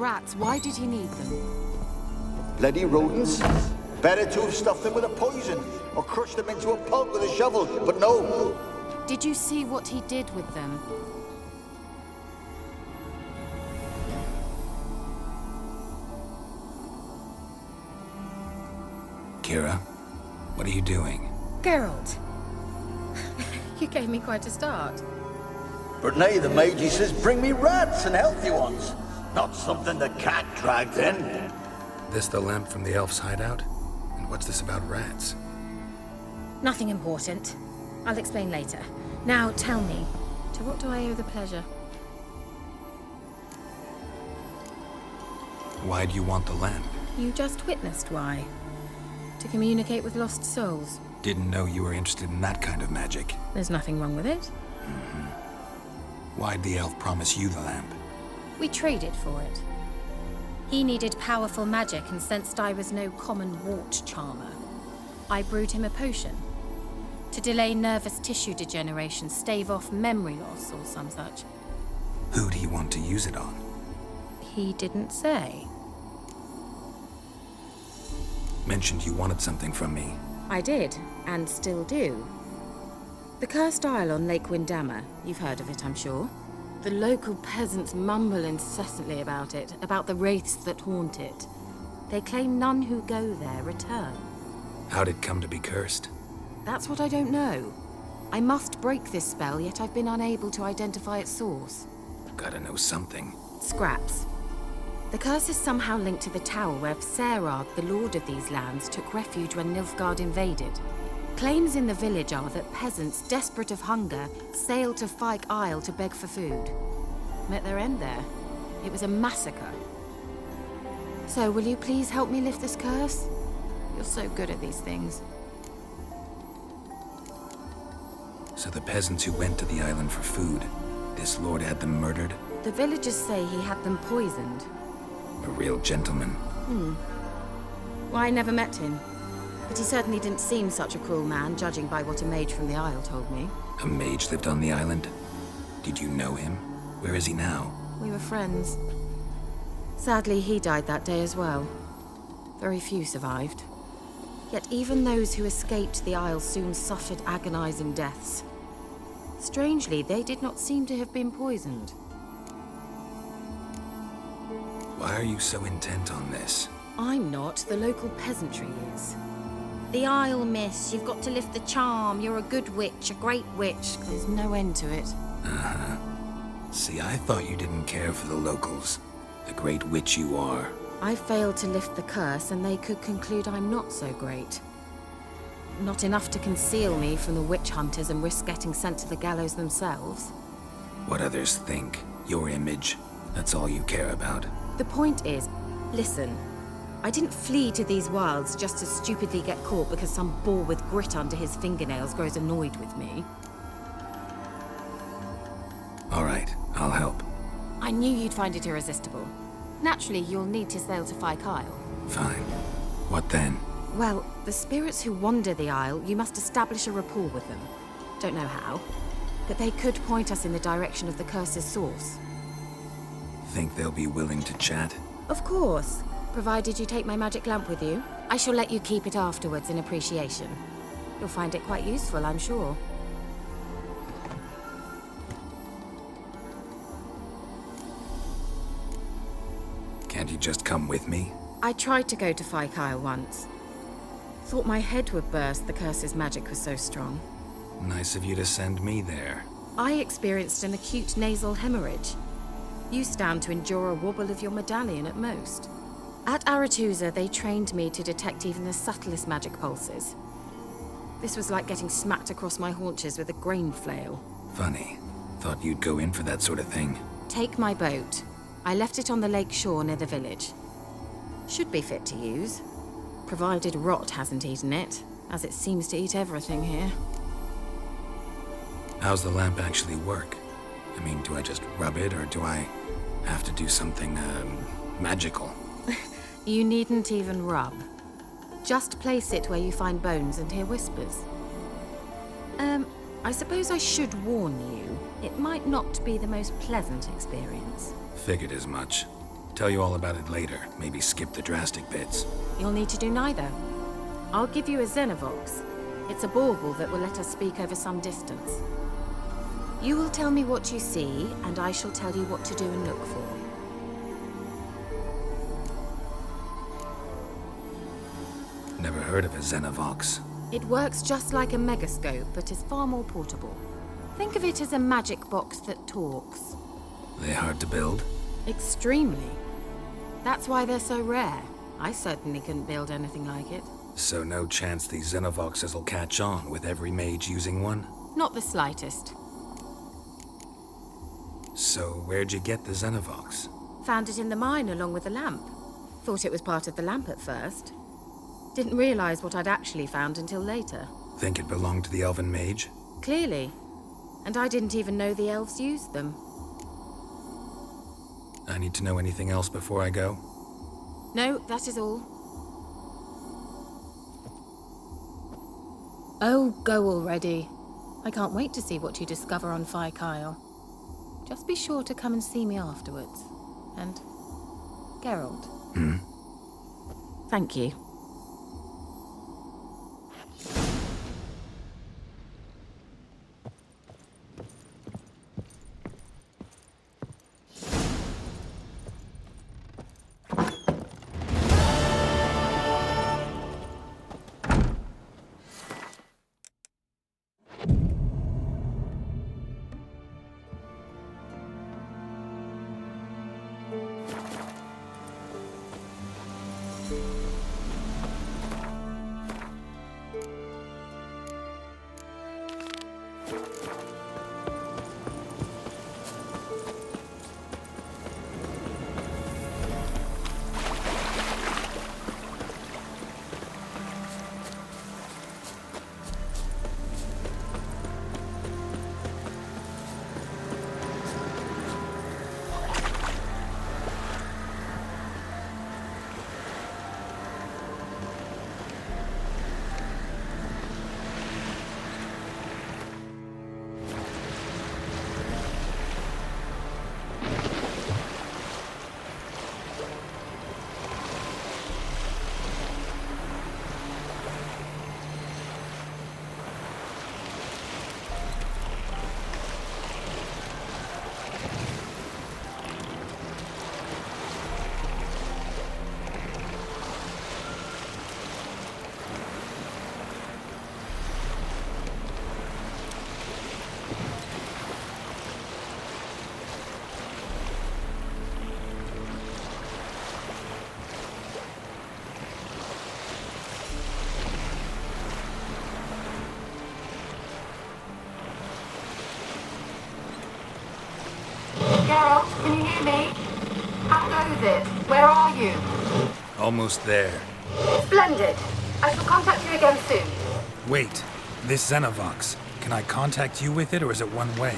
rats, why did he need them? Bloody rodents. Better to have stuffed them with a poison, or crushed them into a pulp with a shovel, but no. Did you see what he did with them? Keira, what are you doing? Geralt. You gave me quite a start. But now the mage says bring me rats and healthy ones. Not something the cat dragged in. This the lamp from the elf's hideout? And what's this about rats? Nothing important. I'll explain later. Now tell me, to what do I owe the pleasure? Why do you want the lamp? You just witnessed why. To communicate with lost souls. Didn't know you were interested in that kind of magic. There's nothing wrong with it. Why'd the elf promise you the lamp? We traded for it. He needed powerful magic and sensed I was no common wart charmer. I brewed him a potion. To delay nervous tissue degeneration, stave off memory loss or some such. Who do you want to use it on? He didn't say. Mentioned you wanted something from me. I did, and still do. The Cursed Isle on Lake Windammer. You've heard of it, I'm sure. The local peasants mumble incessantly about it, about the wraiths that haunt it. They claim none who go there return. How'd it come to be cursed? That's what I don't know. I must break this spell, yet I've been unable to identify its source. Gotta know something. Scraps. The curse is somehow linked to the tower where Serad, the lord of these lands, took refuge when Nilfgaard invaded. Claims in the village are that peasants, desperate of hunger, sailed to Fyke Isle to beg for food. Met their end there. It was a massacre. So, will you please help me lift this curse? You're so good at these things. So the peasants who went to the island for food, this lord had them murdered? The villagers say he had them poisoned. A real gentleman. Well, I never met him. But he certainly didn't seem such a cruel man, judging by what a mage from the Isle told me. A mage lived on the island? Did you know him? Where is he now? We were friends. Sadly, he died that day as well. Very few survived. Yet even those who escaped the Isle soon suffered agonizing deaths. Strangely, they did not seem to have been poisoned. Why are you so intent on this? I'm not. The local peasantry is. The Isle, miss. You've got to lift the charm. You're a good witch, a great witch. There's no end to it. Uh-huh. See, I thought you didn't care for the locals. The great witch you are. I failed to lift the curse, and they could conclude I'm not so great. Not enough to conceal me from the witch hunters and risk getting sent to the gallows themselves. What others think, your image, that's all you care about. The point is, listen, I didn't flee to these wilds just to stupidly get caught because some boar with grit under his fingernails grows annoyed with me. All right, I'll help. I knew you'd find it irresistible. Naturally, you'll need to sail to Fyke Isle. Fine. What then? Well, the spirits who wander the Isle, you must establish a rapport with them. Don't know how, but they could point us in the direction of the curse's source. Think they'll be willing to chat? Of course, provided you take my magic lamp with you. I shall let you keep it afterwards in appreciation. You'll find it quite useful, I'm sure. Can't you just come with me? I tried to go to Fyke Isle once. Thought my head would burst, the curse's magic was so strong. Nice of you to send me there. I experienced an acute nasal hemorrhage. You stand to endure a wobble of your medallion at most. At Aretusa, they trained me to detect even the subtlest magic pulses. This was like getting smacked across my haunches with a grain flail. Funny. Thought you'd go in for that sort of thing. Take my boat. I left it on the lake shore near the village. Should be fit to use, provided rot hasn't eaten it, as it seems to eat everything here. How's the lamp actually work? I mean, do I just rub it, or do I have to do something, magical? You needn't even rub. Just place it where you find bones and hear whispers. I suppose I should warn you, it might not be the most pleasant experience. Figured as much. Tell you all about it later. Maybe skip the drastic bits. You'll need to do neither. I'll give you a Xenovox. It's a bauble that will let us speak over some distance. You will tell me what you see, and I shall tell you what to do and look for. Never heard of a Xenovox. It works just like a megascope, but is far more portable. Think of it as a magic box that talks. They hard to build? Extremely. That's why they're so rare. I certainly couldn't build anything like it. So no chance these Xenovoxes will catch on with every mage using one? Not the slightest. So where'd you get the Xenovox? Found it in the mine along with the lamp. Thought it was part of the lamp at first. Didn't realize what I'd actually found until later. Think it belonged to the elven mage? Clearly. And I didn't even know the elves used them. I need to know anything else before I go? No, that is all. Oh, go already. I can't wait to see what you discover on Phi Kyle. Just be sure to come and see me afterwards. And Geralt. Thank you. Geralt, can you hear me? How goes it? Where are you? Almost there. Splendid. I shall contact you again soon. Wait, this Xenovox. Can I contact you with it, or is it one way?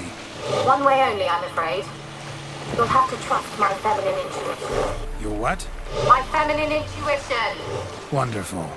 One way only, I'm afraid. You'll have to trust my feminine intuition. Your what? My feminine intuition! Wonderful.